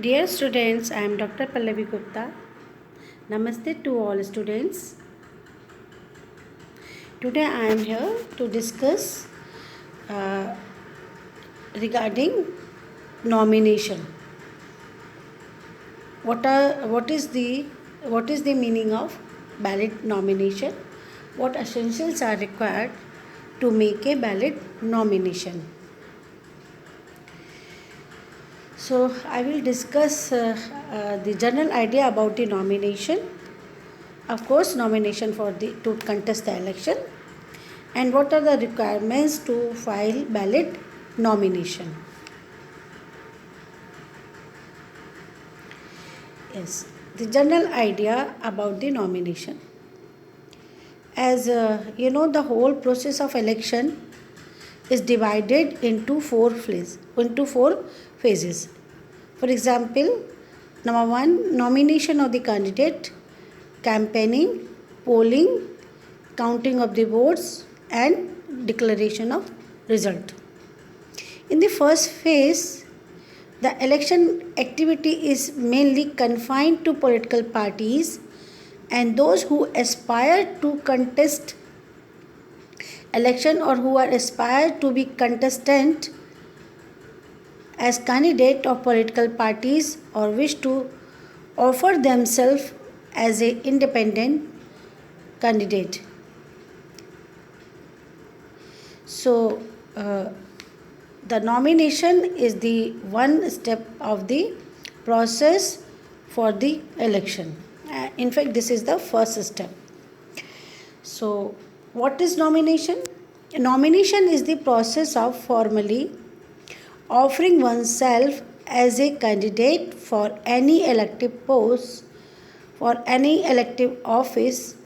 Dear students, I am Dr. Pallavi Gupta. Namaste to all students. Today I am here to discuss uh, regarding nomination. What is the meaning of ballot nomination? What essentials are required to make a ballot nomination? So I will discuss the general idea about the nomination. Of course, nomination to contest the election, and what are the requirements to file ballot nomination. Yes, the general idea about the nomination. As the whole process of election is divided into four phases. For example, number 1, nomination of the candidate, campaigning, polling, counting of the votes, and declaration of result. In the first phase, the election activity is mainly confined to political parties and those who aspire to contest election or who are aspire to be contestant as candidate of political parties or wish to offer themselves as a independent candidate. So the nomination is the one step of the process for the election. In fact, this is the first step. So what is nomination? Nomination is the process of formally offering oneself as a candidate for any elective post, for any elective office.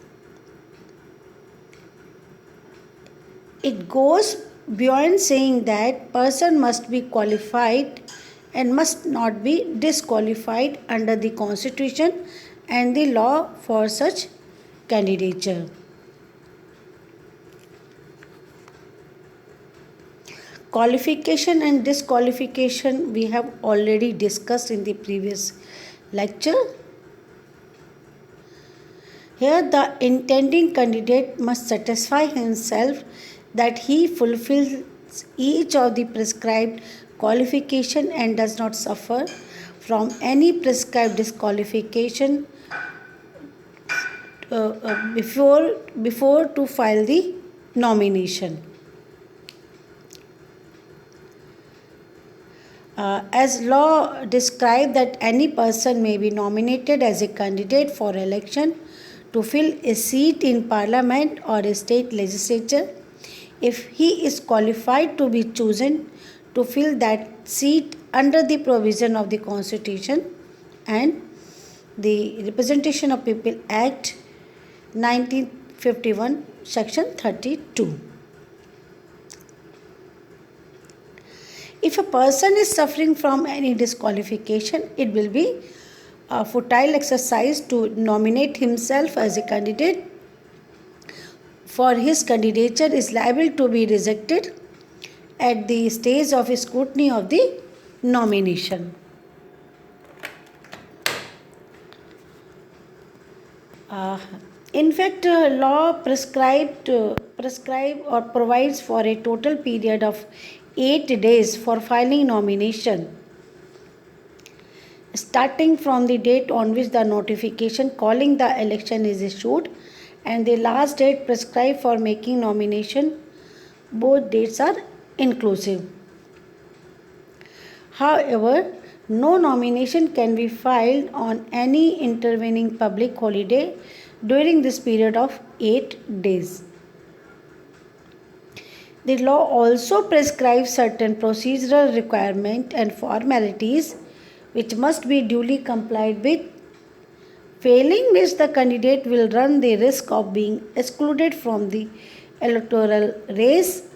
It goes beyond saying that person must be qualified and must not be disqualified under the constitution and the law for such candidature. Qualification and disqualification we have already discussed in the previous lecture. Here the intending candidate must satisfy himself that he fulfills each of the prescribed qualification and does not suffer from any prescribed disqualification before to file the nomination. As law describes that any person may be nominated as a candidate for election to fill a seat in parliament or a state legislature if he is qualified to be chosen to fill that seat under the provision of the Constitution and the Representation of People Act 1951, Section 32. If a person is suffering from any disqualification, it will be a futile exercise to nominate himself as a candidate, for his candidature is liable to be rejected at the stage of scrutiny of the nomination. In fact, law prescribe or provides for a total period of 8 days for filing nomination, starting from the date on which the notification calling the election is issued and the last date prescribed for making nomination. Both dates are inclusive. However, no nomination can be filed on any intervening public holiday during this period of 8 days. The law also prescribes certain procedural requirements and formalities which must be duly complied with, failing which the candidate will run the risk of being excluded from the electoral race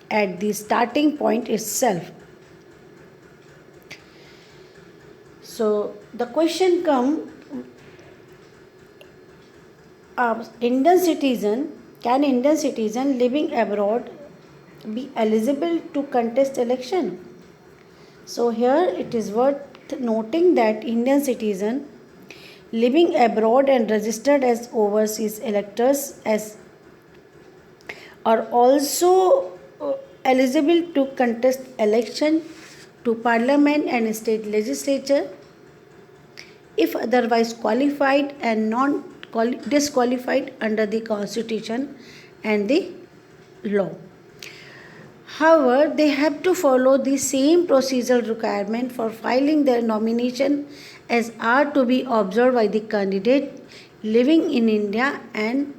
at the starting point itself. So the question comes, can Indian citizen living abroad be eligible to contest election? So here it is worth noting that Indian citizen living abroad and registered as overseas electors as are also eligible to contest election to parliament and state legislature if otherwise qualified and non disqualified under the constitution and the law. However, they have to follow the same procedural requirement for filing their nomination as are to be observed by the candidate living in India, and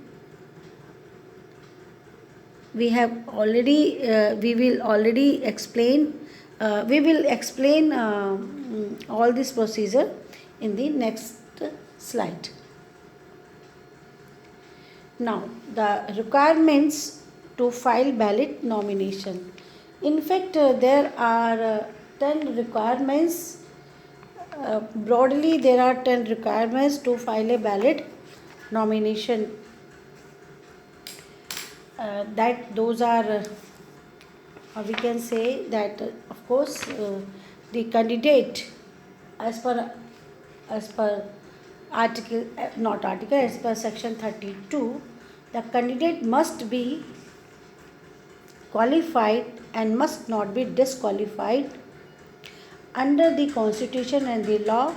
we will already explain all this procedure in the next slide. Now, the requirements to file ballot nomination. In fact, there are 10 requirements. Broadly, there are 10 requirements to file a ballot nomination. Those are, we can say that, of course, the candidate, as per article, not article, as per section 32, the candidate must be qualified and must not be disqualified under the constitution and the law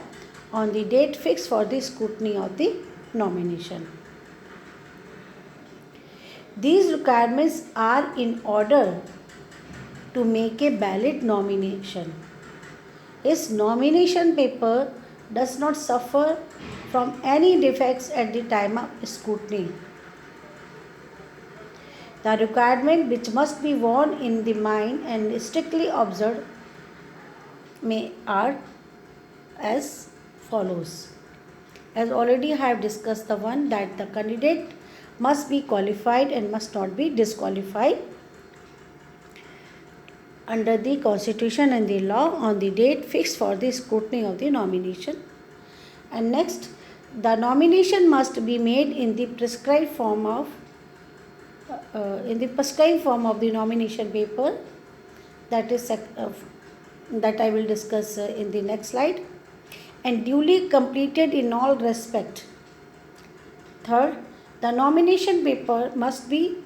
on the date fixed for the scrutiny of the nomination. These requirements are in order to make a valid nomination. His nomination paper does not suffer from any defects at the time of scrutiny. The requirement which must be borne in the mind and strictly observed are as follows. As already I have discussed the one that the candidate must be qualified and must not be disqualified under the constitution and the law on the date fixed for the scrutiny of the nomination. And next, the nomination must be made in the prescribed form of the nomination paper, that I will discuss in the next slide, and duly completed in all respect. Third, the nomination paper must be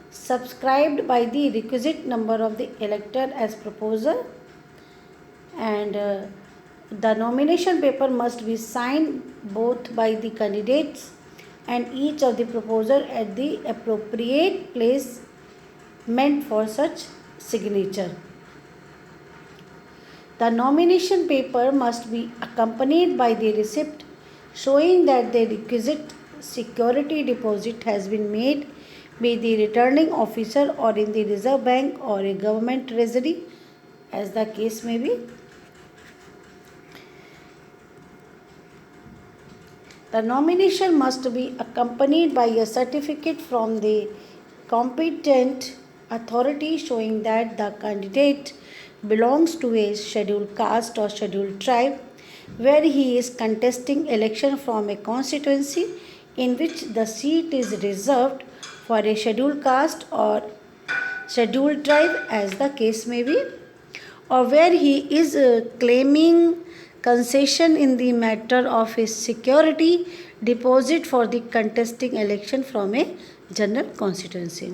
subscribed by the requisite number of the elector as proposer, and the nomination paper must be signed both by the candidates and each of the proposer at the appropriate place meant for such signature. The nomination paper must be accompanied by the receipt showing that the requisite security deposit has been made by the returning officer or in the Reserve Bank or a government treasury, as the case may be. The nomination must be accompanied by a certificate from the competent authority showing that the candidate belongs to a scheduled caste or scheduled tribe where he is contesting election from a constituency in which the seat is reserved for a scheduled caste or scheduled tribe, as the case may be, or where he is claiming concession in the matter of his security deposit for the contesting election from a general constituency.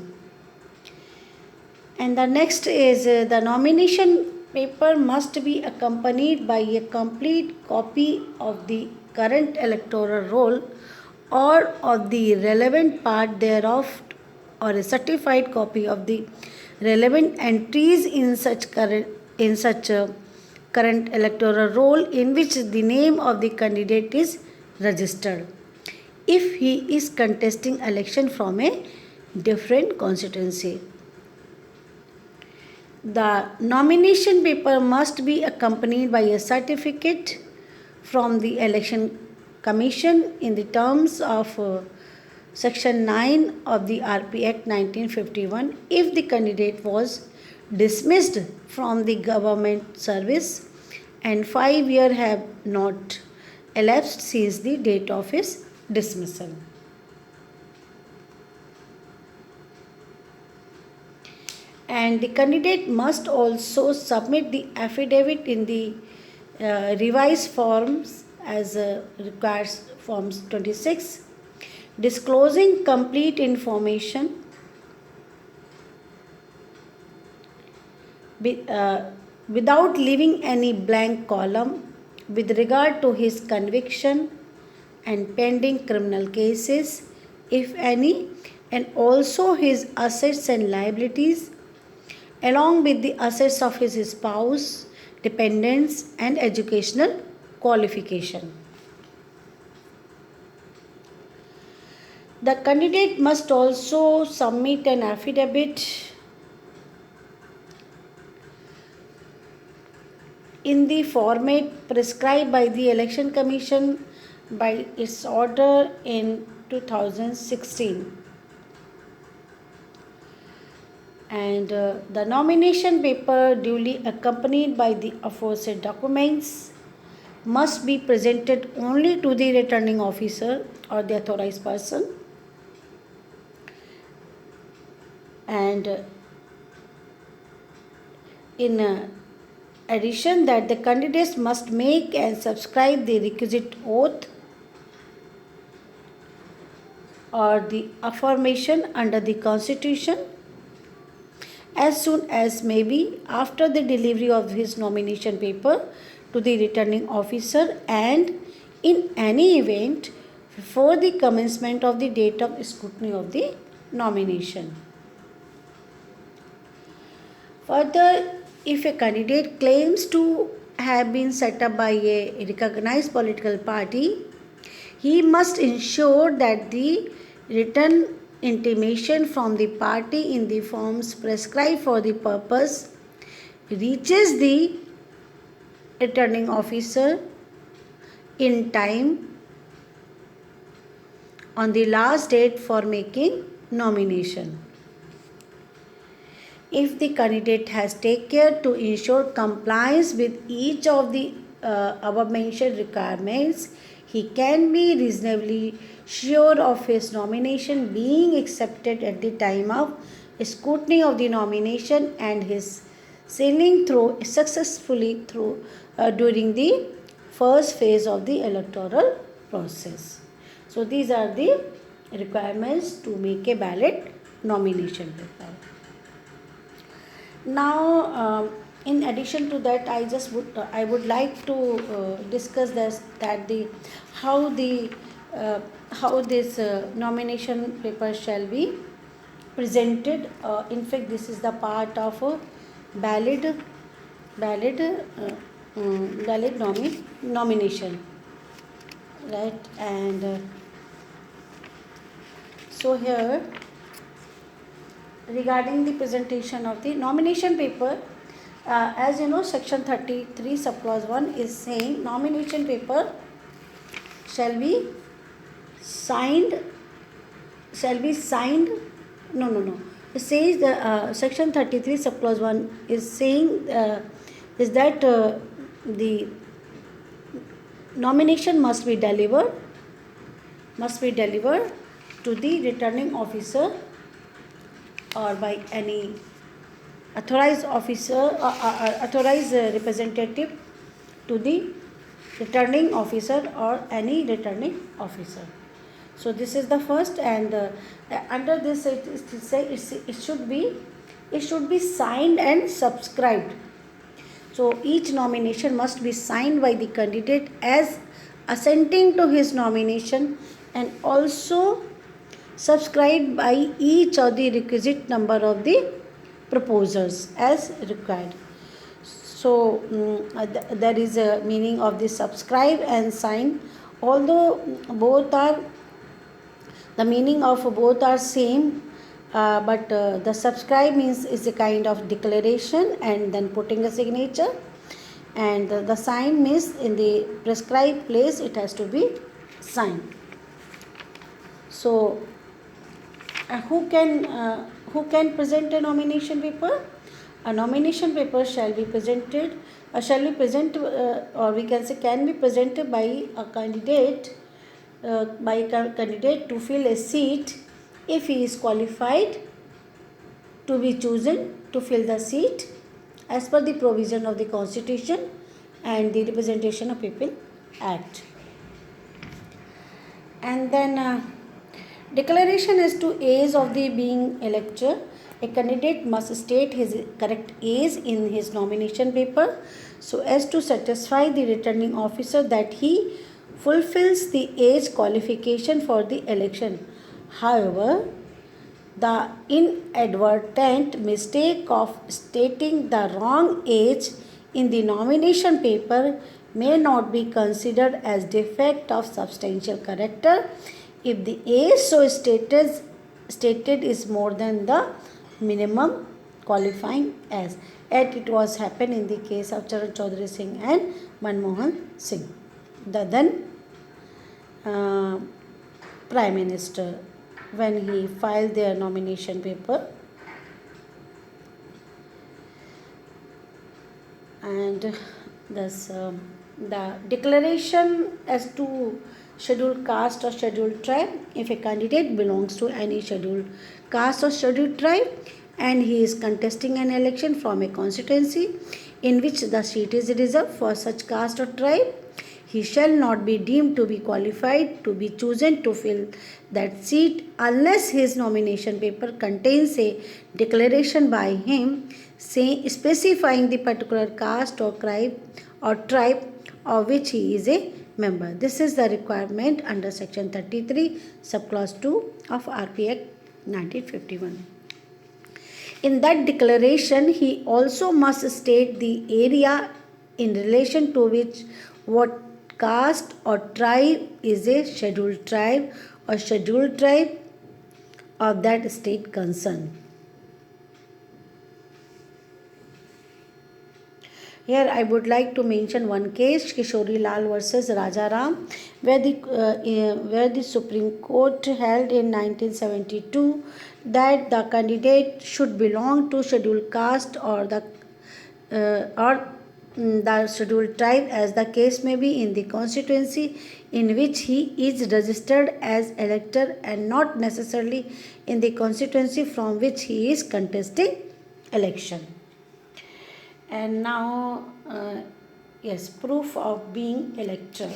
And the next is the nomination paper must be accompanied by a complete copy of the current electoral roll or of the relevant part thereof, or a certified copy of the relevant entries in such current electoral roll in which the name of the candidate is registered, if he is contesting election from a different constituency. The nomination paper must be accompanied by a certificate from the Election Commission in the terms of Section 9 of the RP Act 1951 if the candidate was dismissed from the government service and 5 years have not elapsed since the date of his dismissal. And the candidate must also submit the affidavit in the revise forms as requires forms 26, disclosing complete information without leaving any blank column with regard to his conviction and pending criminal cases, if any, and also his assets and liabilities, along with the assets of his spouse, dependents, and educational qualification. The candidate must also submit an affidavit in the format prescribed by the Election Commission by its order in 2016. And the nomination paper duly accompanied by the aforesaid documents must be presented only to the returning officer or the authorized person. And in addition, that the candidates must make and subscribe the requisite oath or the affirmation under the Constitution as soon as may be after the delivery of his nomination paper to the returning officer, and in any event before the commencement of the date of scrutiny of the nomination. Further, if a candidate claims to have been set up by a recognized political party, he must ensure that the written intimation from the party in the forms prescribed for the purpose reaches the returning officer in time on the last date for making nomination. If the candidate has taken care to ensure compliance with each of the above mentioned requirements, he can be reasonably sure of his nomination being accepted at the time of scrutiny of the nomination and his sailing through successfully through during the first phase of the electoral process. So these are the requirements to make a ballot nomination paper. Now, in addition to that, I would like to discuss how this nomination paper shall be presented. In fact, this is the part of a valid nomination, right? And so here, regarding the presentation of the nomination paper, as you know, section 33 subclause 1 is saying nomination paper shall be signed. No, it says the section 33 subclause 1 is saying is that the nomination must be delivered to the returning officer or by any authorized officer or authorized representative to the returning officer or any returning officer. So this is the first, and under this it should be signed and subscribed. So each nomination must be signed by the candidate as assenting to his nomination and also subscribed by each of the requisite number of the proposers as required. So there is a meaning of the subscribe and sign, although the meaning of both are same, but the subscribe means is a kind of declaration and then putting a signature, and the sign means in the prescribed place it has to be signed. So who can present a nomination paper? A nomination paper shall be presented or we can say can be presented by a candidate to fill a seat if he is qualified to be chosen to fill the seat as per the provision of the Constitution and the Representation of People Act. And then declaration as to age of the being elector. A candidate must state his correct age in his nomination paper so as to satisfy the returning officer that he fulfills the age qualification for the election. However, the inadvertent mistake of stating the wrong age in the nomination paper may not be considered as defect of substantial character if the age so stated is more than the minimum qualifying as. Yet it was happened in the case of Charan Chaudhary Singh and Manmohan Singh, the then Prime Minister, when he filed their nomination paper. And thus the declaration as to scheduled caste or scheduled tribe. If a candidate belongs to any scheduled caste or scheduled tribe and he is contesting an election from a constituency in which the seat is reserved for such caste or tribe, he shall not be deemed to be qualified to be chosen to fill that seat unless his nomination paper contains a declaration by him specifying the particular caste or tribe of which he is a member. This is the requirement under section 33 subclause 2 of RP Act 1951. In that declaration, he also must state the area in relation to which what caste or tribe is a scheduled tribe or scheduled tribe of that state concerned. Here I would like to mention one case, Kishori Lal versus Rajaram, where the Supreme Court held in 1972 that the candidate should belong to scheduled caste or the scheduled tribe, as the case may be, in the constituency in which he is registered as elector and not necessarily in the constituency from which he is contesting election. And now, yes, proof of being elector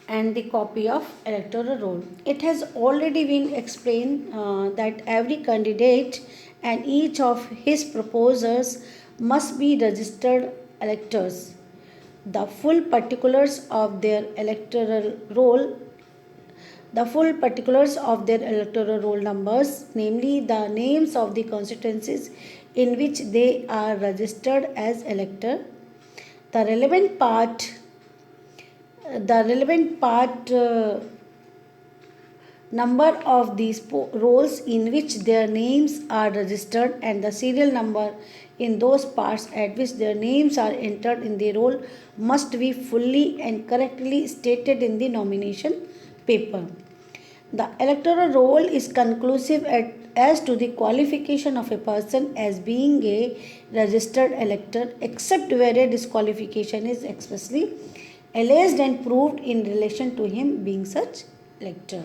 and the copy of electoral roll. It has already been explained that every candidate and each of his proposers must be registered electors. The full particulars of their electoral roll numbers, namely the names of the constituencies in which they are registered as elector, the relevant part number of these rolls in which their names are registered, and the serial number in those parts at which their names are entered in the roll must be fully and correctly stated in the nomination paper. The electoral roll is conclusive as to the qualification of a person as being a registered elector, except where a disqualification is expressly alleged and proved in relation to him being such elector.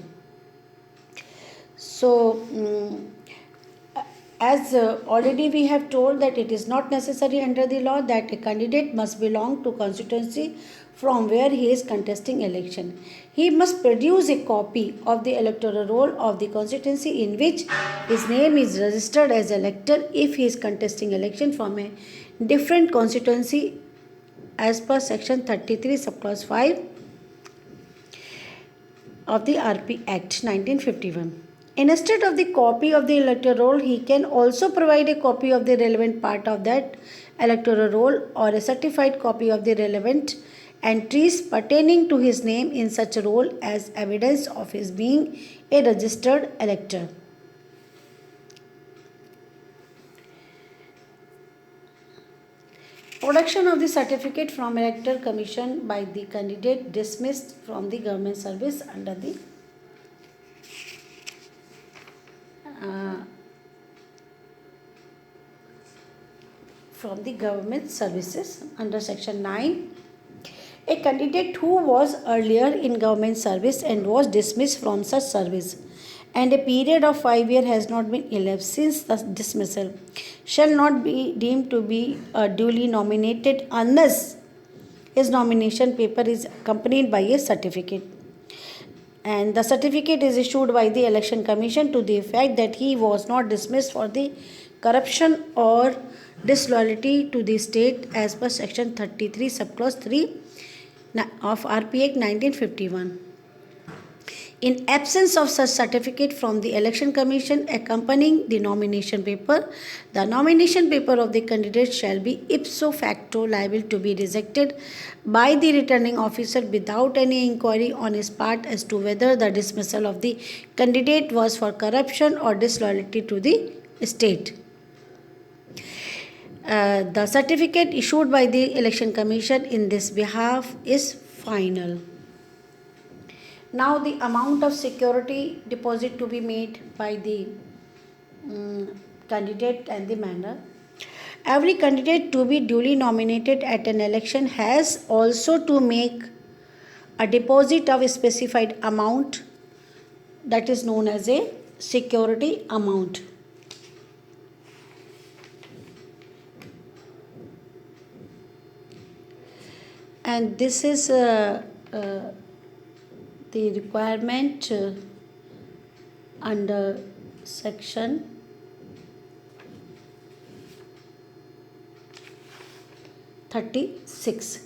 So, as already we have told that it is not necessary under the law that a candidate must belong to constituency from where he is contesting election. He must produce a copy of the electoral roll of the constituency in which his name is registered as elector if he is contesting election from a different constituency as per section 33 subclause 5 of the RP Act 1951. Instead of the copy of the electoral roll, he can also provide a copy of the relevant part of that electoral roll or a certified copy of the relevant entries pertaining to his name in such a roll as evidence of his being a registered elector. Production of the certificate from electoral commission by the candidate dismissed from the government service under the from the government services under section 9. A candidate who was earlier in government service and was dismissed from such service and a period of 5 years has not been elapsed since the dismissal, shall not be deemed to be duly nominated unless his nomination paper is accompanied by a certificate. And the certificate is issued by the Election Commission to the effect that he was not dismissed for the corruption or disloyalty to the state as per section 33 subclause 3 of RP Act 1951. In absence of such certificate from the Election Commission accompanying the nomination paper, the nomination paper of the candidate shall be ipso facto liable to be rejected by the returning officer without any inquiry on his part as to whether the dismissal of the candidate was for corruption or disloyalty to the state. The certificate issued by the Election Commission in this behalf is final. Now the amount of security deposit to be made by the candidate and the manner. Every candidate to be duly nominated at an election has also to make a deposit of a specified amount that is known as a security amount. And this is the requirement under section 36,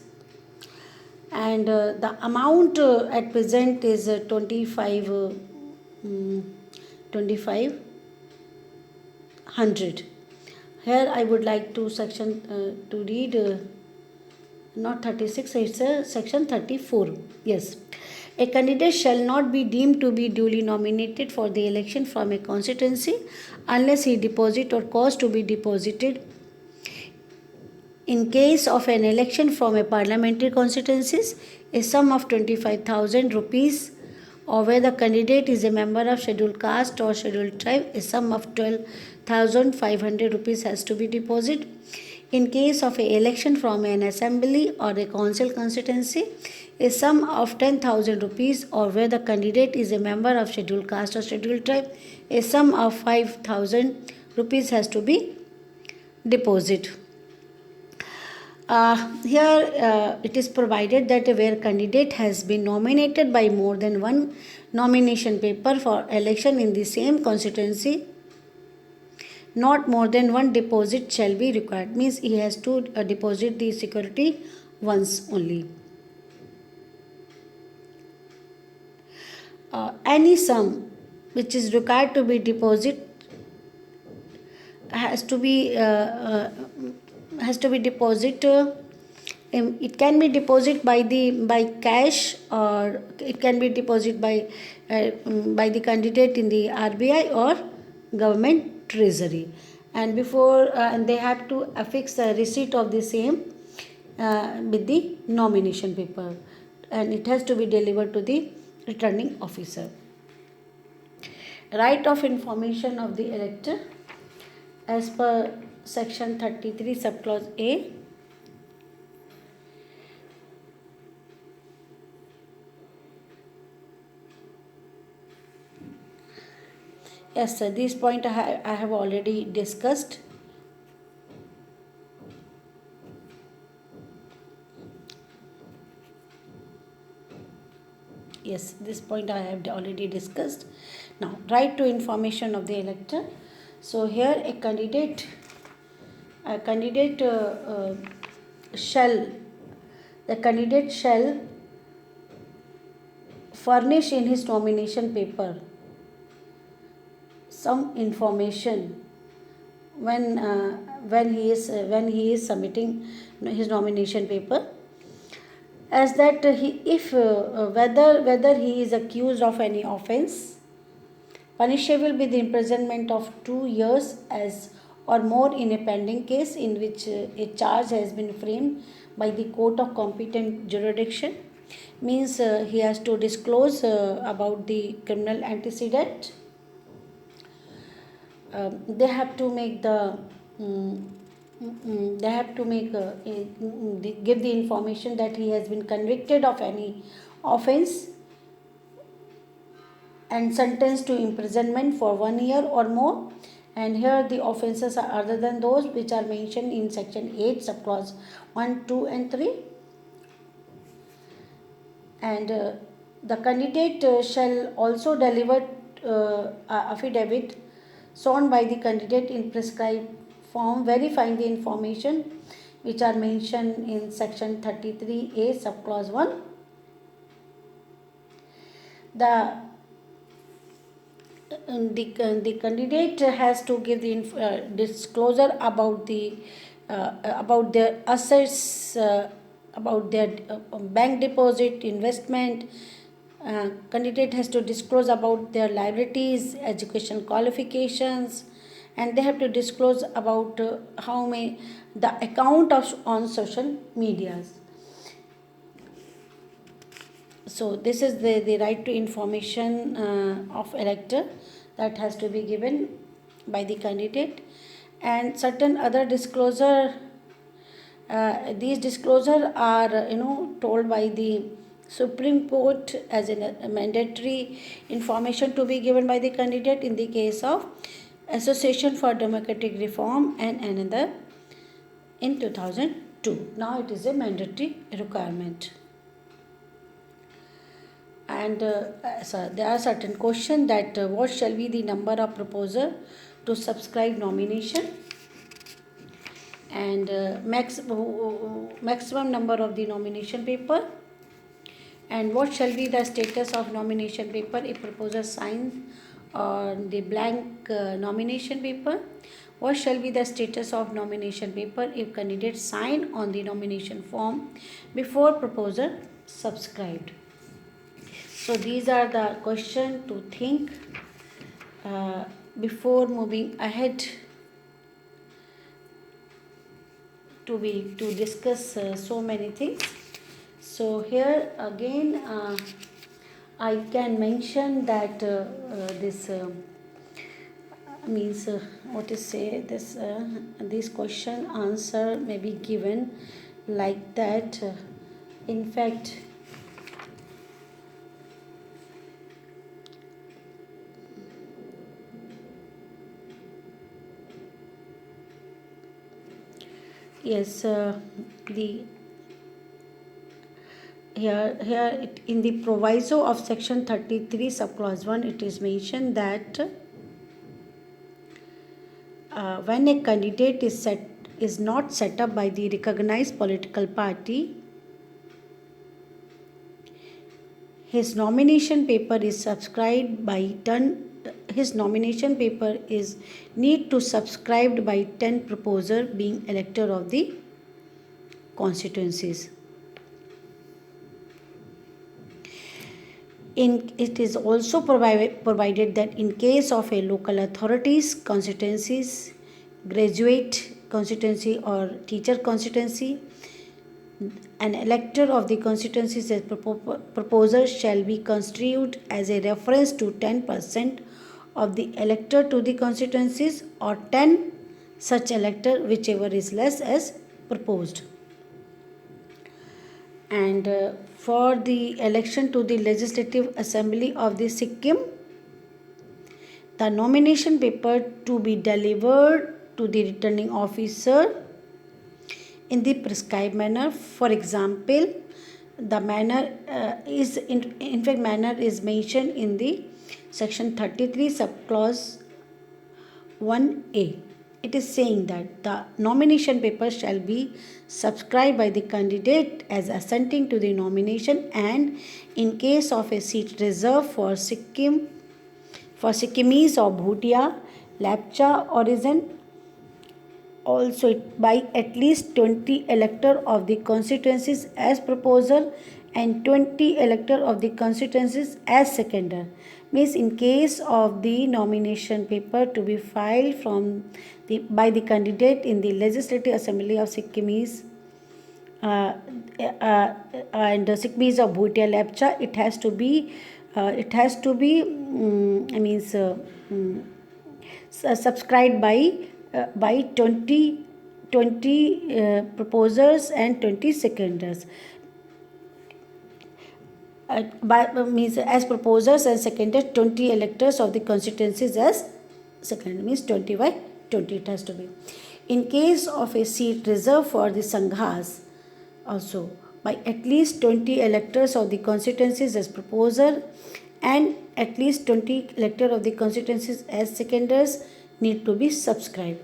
and the amount at present is 2500. Here I would like to to read not 36, it's section 34. Yes. A candidate shall not be deemed to be duly nominated for the election from a constituency unless he deposit or cause to be deposited in case of an election from a parliamentary constituencies a sum of 25,000 rupees, or where the candidate is a member of scheduled caste or scheduled tribe a sum of 12,500 rupees has to be deposited. In case of a election from an assembly or a council constituency, a sum of 10,000 rupees, or where the candidate is a member of scheduled caste or scheduled tribe, a sum of 5,000 rupees has to be deposited. Here it is provided that where candidate has been nominated by more than one nomination paper for election in the same constituency, not more than one deposit shall be required. Means he has to deposit the security once only. Any sum which is required to be deposit has to be deposit. It can be deposit by cash, or it can be deposit by the candidate in the RBI or government treasury, and before and they have to affix a receipt of the same with the nomination paper, and it has to be delivered to the returning officer. Right of information of the elector as per section 33 subclause A. Yes, sir, this point I have already discussed. Yes, this point I have already discussed. Now, right to information of the elector. So here a candidate shall furnish in his nomination paper some information when he is submitting his nomination paper, as that whether he is accused of any offence punishable with imprisonment of 2 years as or more in a pending case in which a charge has been framed by the court of competent jurisdiction. Means he has to disclose about the criminal antecedent. They have to make give the information that he has been convicted of any offence and sentenced to imprisonment for 1 year or more. And here the offences are other than those which are mentioned in section 8 subclause 1, 2 and 3. And the candidate shall also deliver affidavit sworn by the candidate in prescribed form verifying the information which are mentioned in section 33A subclause 1. The candidate has to give the disclosure about their assets, about their bank deposit, investment. Candidate has to disclose about their liabilities, education qualifications, and they have to disclose about how many the account of on social medias. So this is the right to information of elector that has to be given by the candidate, and certain other disclosure. These disclosure are told by the Supreme Court as a mandatory information to be given by the candidate in the case of Association for Democratic Reform and another in 2002. Now it is a mandatory requirement. And there are certain questions that what shall be the number of proposer to subscribe nomination, and maximum number of the nomination paper, and what shall be the status of nomination paper if proposer signs on the blank nomination paper, what shall be the status of nomination paper if candidate sign on the nomination form before proposer subscribed. So these are the questions to think before moving ahead to discuss so many things. So here again I can mention that this means what to say, this question answer may be given like that. In fact, yes, here in the proviso of section 33 subclause 1 it is mentioned that when a candidate is not set up by the recognized political party, his nomination paper is subscribed by 10. His nomination paper is need to subscribed by 10 proposer being elector of the constituencies. It is also provided that in case of a local authorities, constituencies, graduate constituency or teacher constituency, an elector of the constituencies as proposer shall be construed as a reference to 10% of the elector to the constituencies or 10 such elector whichever is less as proposed. And for the election to the Legislative Assembly of the Sikkim, the nomination paper to be delivered to the returning officer in the prescribed manner. For example, the manner manner is mentioned in the section 33 subclause 1A. It is saying that the nomination paper shall be subscribed by the candidate as assenting to the nomination, and in case of a seat reserved for Sikkim, for Sikkimese or Bhutia, Lapcha origin, also by at least 20 elector of the constituencies as proposer and 20 elector of the constituencies as seconder. Means in case of the nomination paper to be filed by the candidate in the Legislative Assembly of Sikkimese and Sikkimese of Bhutia Lepcha, it has to be subscribed by 20 proposers and 20 seconders. means as proposers and seconders 20 electors of the constituencies as second, means 20 by 20 it has to be. In case of a seat reserved for the sanghas, also by at least 20 electors of the constituencies as proposer and at least 20 electors of the constituencies as seconders need to be subscribed.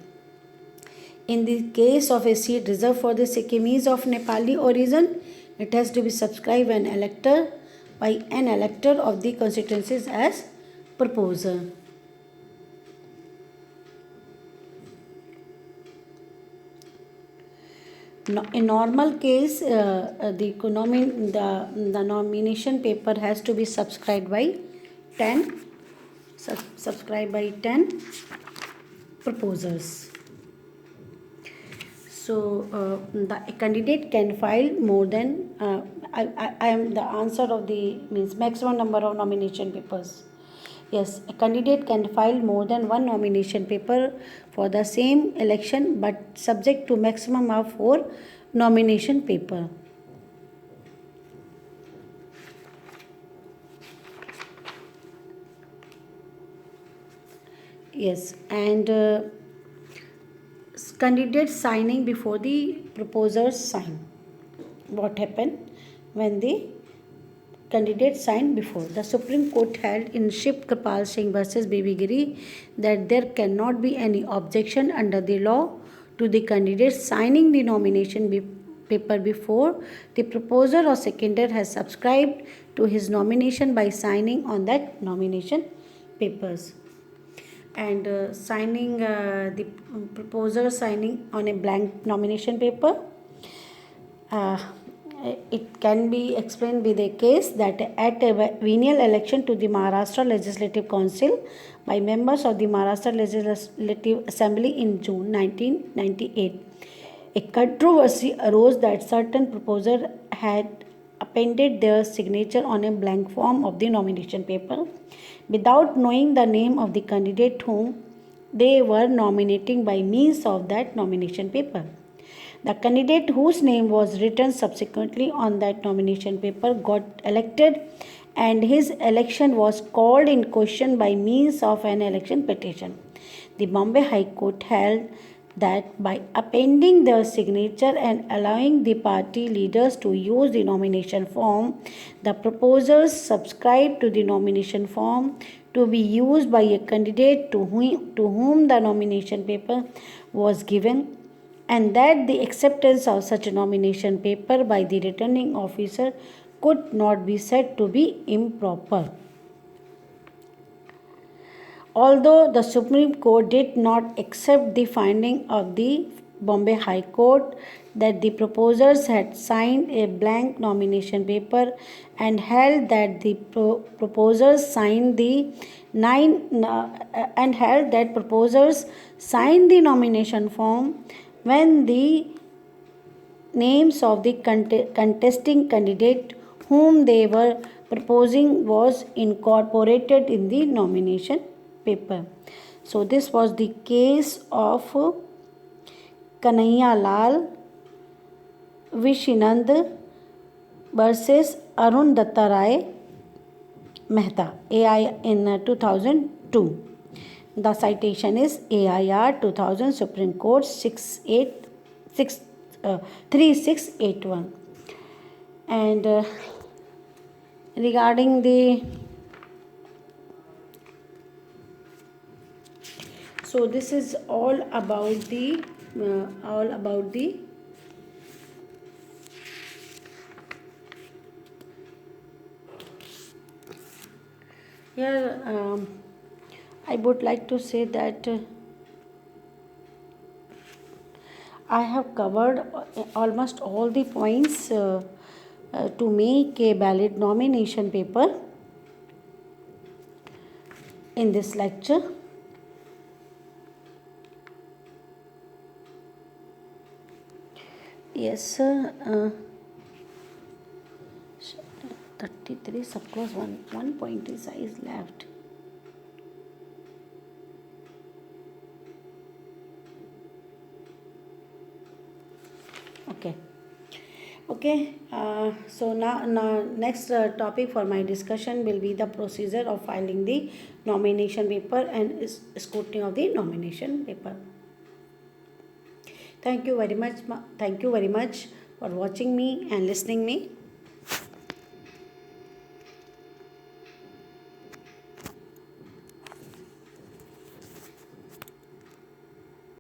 In the case of a seat reserved for the Sikkimis of Nepali origin, it has to be subscribed an elector by an elector of the constituencies as proposer. In normal case, the nomination paper has to be subscribed by 10 proposers. So the candidate can file more than I am the answer of the means maximum number of nomination papers. Yes, a candidate can file more than one nomination paper for the same election, but subject to maximum of 4 nomination paper. Yes, and candidates signing before the proposers sign. What happened when the candidates signed before? The Supreme Court held in Shiv Kripal Singh versus Bibi Giri that there cannot be any objection under the law to the candidate signing the nomination paper before the proposer or seconder has subscribed to his nomination by signing on that nomination papers. And signing the proposer signing on a blank nomination paper, it can be explained with a case that at a venial election to the Maharashtra Legislative Council by members of the Maharashtra Legislative Assembly in June 1998, a controversy arose that certain proposers had appended their signature on a blank form of the nomination paper without knowing the name of the candidate whom they were nominating by means of that nomination paper. The candidate whose name was written subsequently on that nomination paper got elected, and his election was called in question by means of an election petition. The Bombay High Court held that by appending their signature and allowing the party leaders to use the nomination form, the proposers subscribed to the nomination form to be used by a candidate to whom the nomination paper was given, and that the acceptance of such a nomination paper by the returning officer could not be said to be improper. Although the Supreme Court did not accept the finding of the Bombay High Court that the proposers had signed a blank nomination paper and held that the proposers signed the nomination form when the names of the contesting candidate whom they were proposing was incorporated in the nomination paper. So this was the case of Kanhaiya Lal Vishinand versus Arun Datta Rai Mehta, AI in 2002. The citation is AIR 2000 Supreme Court 3681. And regarding the so this is all about the here I would like to say that I have covered almost all the points to make a valid nomination paper in this lecture. Yes, sir. 33 subclause 1 point is left. Okay. Okay, so now next topic for my discussion will be the procedure of filing the nomination paper and scrutiny of the nomination paper. Thank you very much. Thank you very much for watching me and listening me.